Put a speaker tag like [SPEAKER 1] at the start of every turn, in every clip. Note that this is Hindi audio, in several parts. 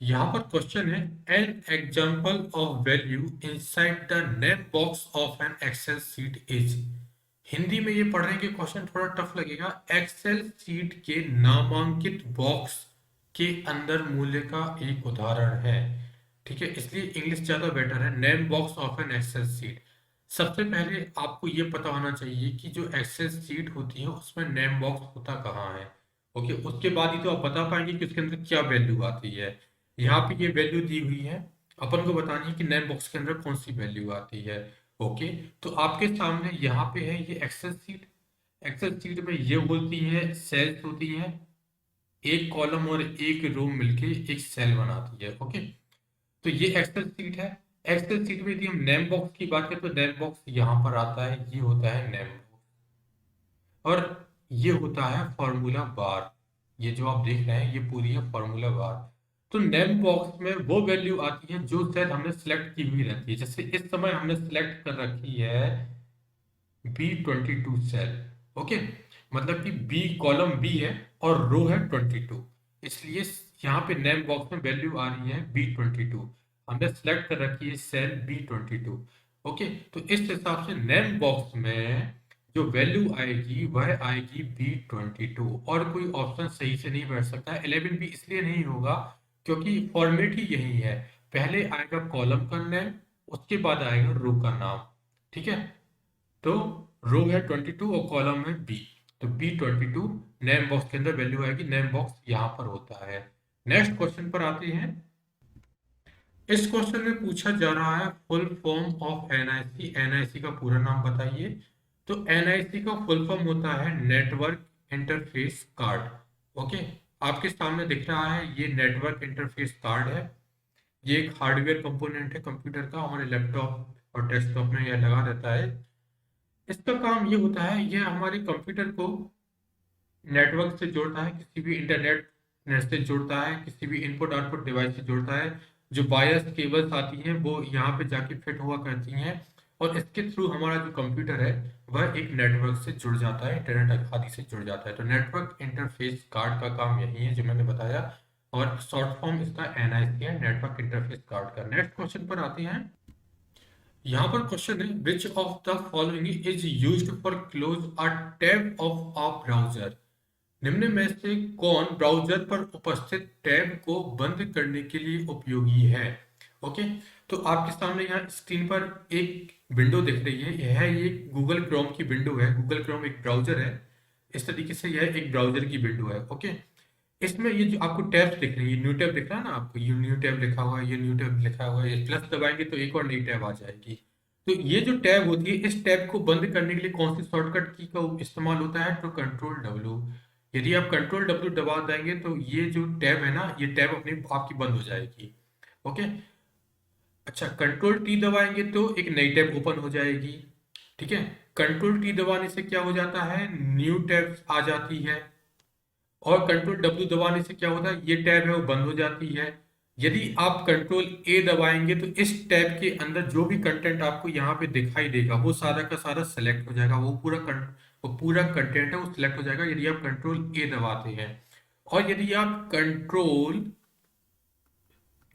[SPEAKER 1] यहाँ पर क्वेश्चन है an example of value inside the name box of an excel sheet is. Hindi में ये पढ़ने के क्वेश्चन थोड़ा टफ लगेगा। एक्सेल शीट के नामांकित बॉक्स के अंदर मूल्य का एक उदाहरण है। ठीक है, इसलिए इंग्लिश ज्यादा बेटर है। Name box of an excel sheet. सबसे पहले आपको ये पता होना चाहिए कि जो एक्सेल शीट होती है उसमें नेम बॉक्स होता कहाँ है। ओके, उसके बाद ही तो आप बता पाएंगे कि उसके अंदर क्या वैल्यू आती है। यहाँ पे ये वैल्यू दी हुई है, अपन को बतानी है कि नेम बॉक्स के अंदर कौन सी वैल्यू आती है। ओके, तो आपके सामने यहाँ पे है ये एक्सेल सीट। एक्सेल सीट में ये होती है सेल्स होती है, एक कॉलम और एक रो मिलके एक सेल बनाती है। ओके, तो ये एक्सेल सीट है। एक्सेल सीट में यदि हम नेम बॉक्स की बात करें तो नेम बॉक्स यहाँ पर आता है, ये होता है नेम बॉक्स। और ये होता है फॉर्मूला बार। ये जो आप देख रहे हैं ये पूरी है फॉर्मूला बार। तो नेम बॉक्स में वो वैल्यू आती है जो सेल हमने सेलेक्ट की हुई रहती है। जैसे इस समय हमने सेलेक्ट कर रखी है B22 सेल। ओके, मतलब कि बी कॉलम बी है और रो है 22, इसलिए यहाँ पे नेम बॉक्स में वैल्यू आ रही है B22। हमने सेलेक्ट कर रखी है सेल B22। ओके, तो इस हिसाब से नेम बॉक्स में जो वैल्यू आएगी वह आएगी B22, और कोई ऑप्शन सही से नहीं बैठ सकता। 11 भी इसलिए नहीं होगा क्योंकि फॉर्मेट ही यही है। पहले आएगा कॉलम का नेम, उसके बाद आएगा रो का नाम। ठीक है, तो रो है 22 और कॉलम है बी, तो B22 नेम बॉक्स के अंदर वैल्यू आएगी। नेम बॉक्स यहां पर होता है। नेक्स्ट क्वेश्चन पर आते हैं। इस क्वेश्चन में पूछा जा रहा है full form of NIC. NIC का पूरा नाम बताइए। तो एनआईसी का फुल फॉर्म होता है नेटवर्क इंटरफेस कार्ड। ओके, आपके सामने दिख रहा है ये नेटवर्क इंटरफेस कार्ड है। ये एक हार्डवेयर कंपोनेंट है कंप्यूटर का, हमारे लैपटॉप और डेस्कटॉप में यह लगा रहता है। इसका काम ये होता है, यह हमारे कंप्यूटर को नेटवर्क से जोड़ता है, किसी भी इंटरनेट नेट से जोड़ता है, किसी भी इनपुट आउटपुट डिवाइस से जोड़ता है। जो बायस केबल्स आती हैं वो यहाँ पे जाके फिट हुआ करती हैं, और इसके थ्रू हमारा जो कंप्यूटर है वह एक नेटवर्क से जुड़ जाता है, इंटरनेट आदि से जुड़ जाता है। तो नेटवर्क इंटरफेस कार्ड का काम यही है जो मैंने बताया, और शॉर्ट फॉर्म इसका एनआईसी है, नेटवर्क इंटरफेस कार्ड का। नेक्स्ट क्वेश्चन पर आते हैं। यहाँ पर क्वेश्चन है which of the following is used for close a tab of a browser. निम्न में से कौन ब्राउजर पर उपस्थित टैब को बंद करने के लिए उपयोगी है। ओके, तो आपके सामने यहाँ स्क्रीन पर एक विंडो दिख रही है, यह ये गूगल क्रोम की विंडो है। गूगल क्रोम एक ब्राउजर है, इस तरीके से यह एक ब्राउजर की विंडो है। ओके, इसमें ये जो आपको टैब्स दिख रही है, न्यू टैब दिख रहा है ना आपको, ये न्यू टैब लिखा हुआ है, ये न्यू टैब लिखा हुआ है, ये प्लस दबाएंगे तो एक और नई टैब आ जाएगी। तो ये जो टैब होती है, इस टैब को बंद करने के लिए कौन सी शॉर्टकट की का इस्तेमाल होता है, तो कंट्रोल डब्ल्यू। यदि आप कंट्रोल डब्ल्यू दबा देंगे तो ये जो टैब है ना, ये टैब अपनी आपकी बंद हो जाएगी। ओके, अच्छा, कंट्रोल टी दबाएंगे तो एक नई टैब ओपन हो जाएगी। ठीक है, कंट्रोल टी दबाने से क्या हो जाता है, न्यू टैब आ जाती है। और कंट्रोल डब्ल्यू दबाने से क्या होता है, ये टैब है वो बंद हो जाती है। यदि आप कंट्रोल ए दबाएंगे तो इस टैब के अंदर जो भी कंटेंट आपको यहाँ पे दिखाई देगा वो सारा का सारा सेलेक्ट हो जाएगा, वो पूरा कंटेंट है वो सिलेक्ट हो जाएगा यदि आप कंट्रोल ए दबाते हैं। और यदि आप कंट्रोल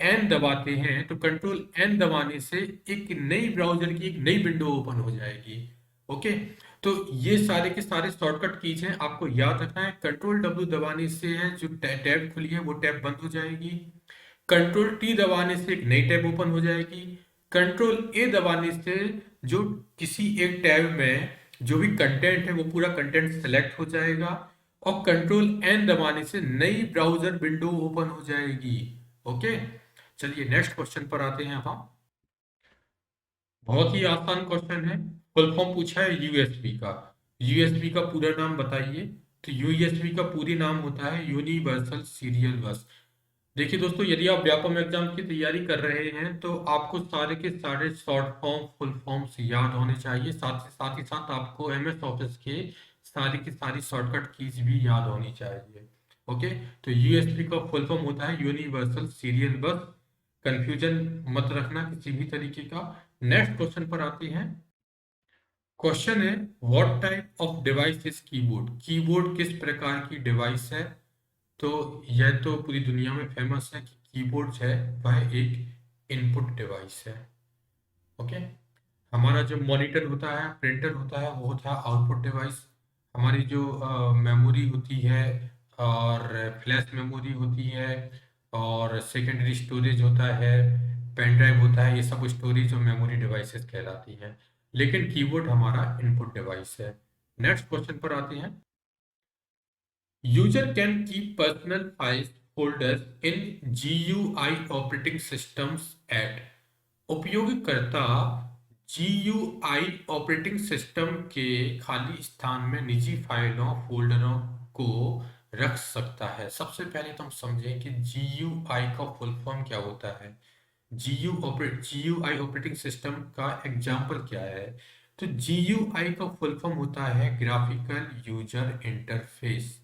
[SPEAKER 1] एन दबाते हैं तो कंट्रोल एन दबाने से एक नई ब्राउजर की एक नई विंडो ओपन हो जाएगी। ओके, तो ये सारे के सारे शॉर्टकट कीज हैं, आपको याद रखना है। कंट्रोल डब्ल्यू दबाने से है जो टैब खुली है वो टैब बंद हो जाएगी। कंट्रोल टी दबाने से एक नई टैब ओपन हो जाएगी। कंट्रोल ए दबाने से जो किसी एक टैब में जो भी कंटेंट है वो पूरा कंटेंट सेलेक्ट हो जाएगा। और कंट्रोल एन दबाने से नई ब्राउजर विंडो ओपन हो जाएगी। ओके, चलिए नेक्स्ट क्वेश्चन पर आते हैं। अब हम, बहुत ही आसान क्वेश्चन है। फुल फॉर्म पूछा है यूएसबी का। यूएसबी का पूरा नाम बताइए। तो यूएसबी का पूरी नाम होता है यूनिवर्सल सीरियल बस। देखिए दोस्तों, यदि आप व्यापम एग्जाम की तैयारी कर रहे हैं तो आपको सारे के सारे शॉर्ट फॉर्म फुल फॉर्म्स याद होने चाहिए, साथ ही साथ आपको एमएस ऑफिस के सारी की सारी शॉर्टकट कीज भी याद होनी चाहिए। ओके, तो यूएसबी का फुल फॉर्म होता है यूनिवर्सल सीरियल बस। कंफ्यूजन मत रखना किसी भी तरीके का। नेक्स्ट क्वेश्चन पर आते हैं। क्वेश्चन है what type of device is keyboard. Keyboard किस प्रकार की डिवाइस है। तो यह तो पूरी दुनिया में फेमस है कि कीबोर्ड है वह एक इनपुट डिवाइस है। ओके, हमारा जो मॉनिटर होता है, प्रिंटर होता है, वो होता है आउटपुट डिवाइस। हमारी जो मेमोरी होती है और फ्लैश मेमोरी होती है और सेकेंडरी स्टोरेज होता है, पेन ड्राइव होता है, ये सब स्टोरेज और मेमोरी डिवाइसेस कहलाती हैं। लेकिन कीबोर्ड हमारा इनपुट डिवाइस है। नेक्स्ट क्वेश्चन पर आते हैं। User can keep personal files folders in GUI operating systems at. उपयोगकर्ता GUI ऑपरेटिंग सिस्टम के खाली स्थान में निजी फाइलों फोल्डरों को रख सकता है। सबसे पहले तो हम समझें कि GUI का फुल फॉर्म क्या होता है। GUI ऑपरेटिंग सिस्टम का एग्जाम्पल क्या है? तो GUI का फुल फॉर्म होता है ग्राफिकल यूजर इंटरफेस।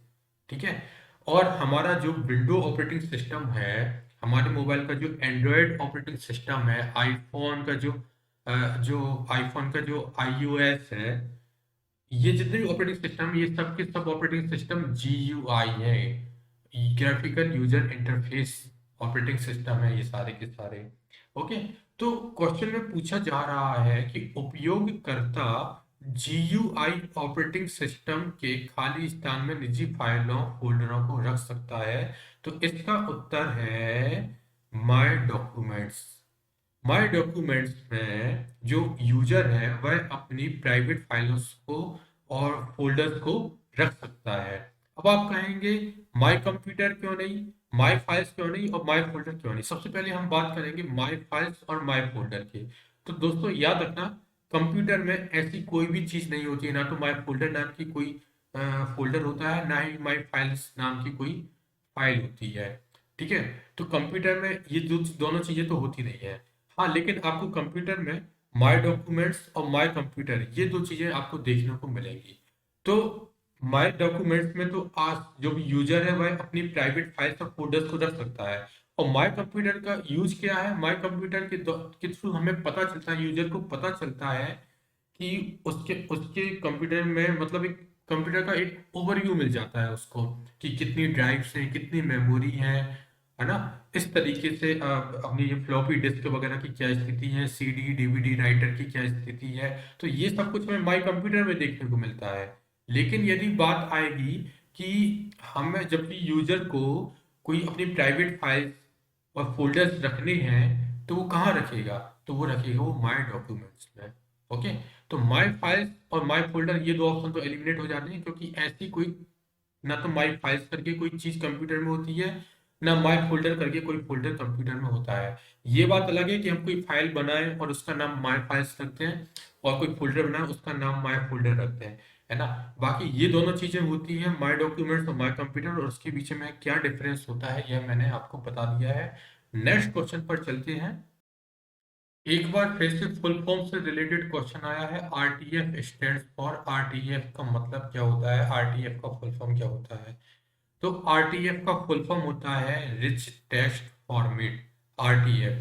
[SPEAKER 1] ठीक है। और हमारा जो विंडो ऑपरेटिंग सिस्टम है, हमारे मोबाइल का जो एंड्रॉयड ऑपरेटिंग सिस्टम है, आईफोन का जो iOS है, ये जितने भी ऑपरेटिंग सिस्टम, ये सब के सब ऑपरेटिंग सिस्टम GUI है, graphical user interface operating system है ये सारे के सारे। ओके, तो क्वेश्चन में पूछा जा रहा है कि उपयोगकर्ता GUI ऑपरेटिंग सिस्टम के खाली स्थान में निजी फाइलों फोल्डरों को रख सकता है। तो इसका उत्तर है माय डॉक्यूमेंट्स। माय डॉक्यूमेंट्स में जो यूजर है वह अपनी प्राइवेट फाइलों को और फोल्डर्स को रख सकता है। अब आप कहेंगे माय कंप्यूटर क्यों नहीं, माय फाइल्स क्यों नहीं और माय फोल्डर क्यों नहीं? सबसे पहले हम बात करेंगे माय फाइल्स और माय फोल्डर की। तो दोस्तों याद रखना, कंप्यूटर में ऐसी कोई भी चीज नहीं होती है, ना तो माय फोल्डर नाम की कोई फोल्डर होता है, ना ही माय फाइल्स नाम की कोई फाइल होती है। ठीक है, तो कंप्यूटर में ये जो दोनों चीजें तो होती नहीं है। हाँ, लेकिन आपको कंप्यूटर में माय डॉक्यूमेंट्स और माय कंप्यूटर ये दो चीजें आपको देखने को मिलेंगी। तो माय डॉक्यूमेंट्स में तो आज जो भी यूजर है वह अपनी प्राइवेट फाइल्स और फोल्डर्स को रख सकता है। और माय कंप्यूटर का यूज क्या है? माय कंप्यूटर के थ्रू हमें पता चलता है, यूजर को पता चलता है कि उसके उसके कंप्यूटर में, मतलब एक कंप्यूटर का एक ओवरव्यू मिल जाता है उसको, कि कितनी ड्राइव्स हैं, कितनी मेमोरी है ना। इस तरीके से अपनी ये फ्लॉपी डिस्क वगैरह की क्या स्थिति है, CD DVD राइटर की क्या स्थिति है, तो ये सब कुछ हमें माई कंप्यूटर में देखने को मिलता है। लेकिन यदि बात आएगी कि हमें, जब भी यूजर को कोई अपनी प्राइवेट फाइल्स और फोल्डर्स रखने हैं, तो वो कहाँ रखेगा? तो वो रखेगा वो माय डॉक्यूमेंट्स में। ओके, तो माय फाइल्स और माय फोल्डर ये दो ऑप्शन तो एलिमिनेट हो जाते हैं, क्योंकि ऐसी कोई, ना तो माय फाइल्स करके कोई चीज कंप्यूटर में होती है, ना माय फोल्डर करके कोई फोल्डर कंप्यूटर में होता है। ये बात अलग है कि हम कोई फाइल बनाएं और उसका नाम माय फाइल्स रखते हैं, और कोई फोल्डर बनाएं उसका नाम माय फोल्डर रखते हैं, है ना। बाकी ये दोनों चीजें होती हैं, माय डॉक्यूमेंट्स और माय कंप्यूटर, और उसके बीच में क्या डिफरेंस होता है यह मैंने आपको बता दिया है। नेक्स्ट क्वेश्चन पर चलते हैं। एक बार फिर से फुल फॉर्म से रिलेटेड क्वेश्चन आया है। RTF स्टैंड्स फॉर, RTF का मतलब क्या होता है, RTF का फुल फॉर्म क्या होता है? तो RTF का फुल फॉर्म होता है रिच टेक्स्ट फॉर्मेट। RTF,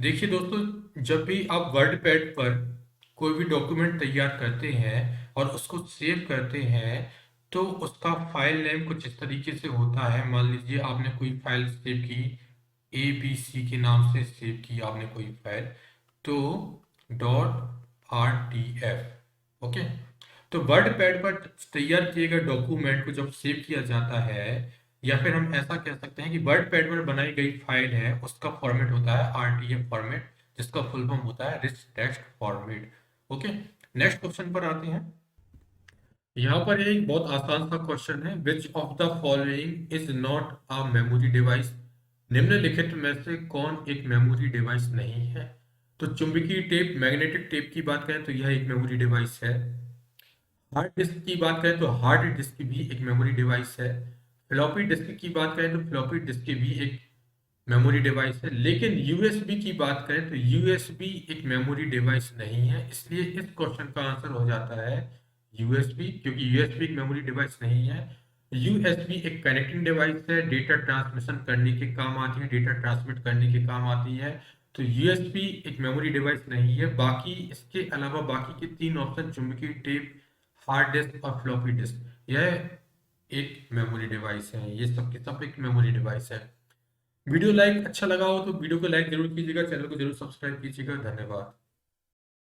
[SPEAKER 1] देखिए दोस्तों, जब भी आप वर्ड पैड पर कोई भी डॉक्यूमेंट तैयार करते हैं और उसको सेव करते हैं, तो उसका फाइल नेम कुछ इस तरीके से होता है। मान लीजिए आपने कोई फाइल सेव की, ABC के नाम से सेव की आपने कोई फाइल, तो .RTF। ओके, तो वर्ड पैड पर तैयार किए गए डॉक्यूमेंट को जब सेव किया जाता है, या फिर हम ऐसा कह सकते हैं कि वर्ड पैड पर बनाई गई फाइल है, उसका फॉर्मेट होता है RTF फॉर्मेट, जिसका फुल फॉर्म होता है rich text format. Okay, next question पर आते हैं। यहाँ पर एक बहुत आसान सा क्वेश्चन है, which of the following is not a memory device. निम्नलिखित में से कौन एक मेमोरी डिवाइस नहीं है? तो चुंबकीय टेप, मैग्नेटिक टेप की बात करें तो यह एक मेमोरी डिवाइस है। हार्ड डिस्क की बात करें तो हार्ड डिस्क भी एक मेमोरी डिवाइस है। फ्लॉपी डिस्क की बात करें तो फ्लॉपी डिस्क भी एक मेमोरी डिवाइस है। लेकिन यूएसबी की बात करें तो यूएसबी एक मेमोरी डिवाइस नहीं है। इसलिए इस क्वेश्चन का आंसर हो जाता है यूएसबी, क्योंकि यूएसबी एक मेमोरी डिवाइस नहीं है। यूएसबी एक कनेक्टिंग डिवाइस है, डेटा ट्रांसमिशन करने के काम आती है, डेटा ट्रांसमिट करने के काम आती है। तो यूएसबी एक मेमोरी डिवाइस नहीं है। बाकी इसके अलावा बाकी के तीन ऑप्शन, चुंबकीय टेप, हार्ड डिस्क और फ्लॉपी डिस्क, यह एक मेमोरी डिवाइस है। ये सब के सब एक मेमोरी डिवाइस है। वीडियो लाइक अच्छा लगा हो तो वीडियो को लाइक जरूर कीजिएगा, चैनल को जरूर सब्सक्राइब कीजिएगा। धन्यवाद।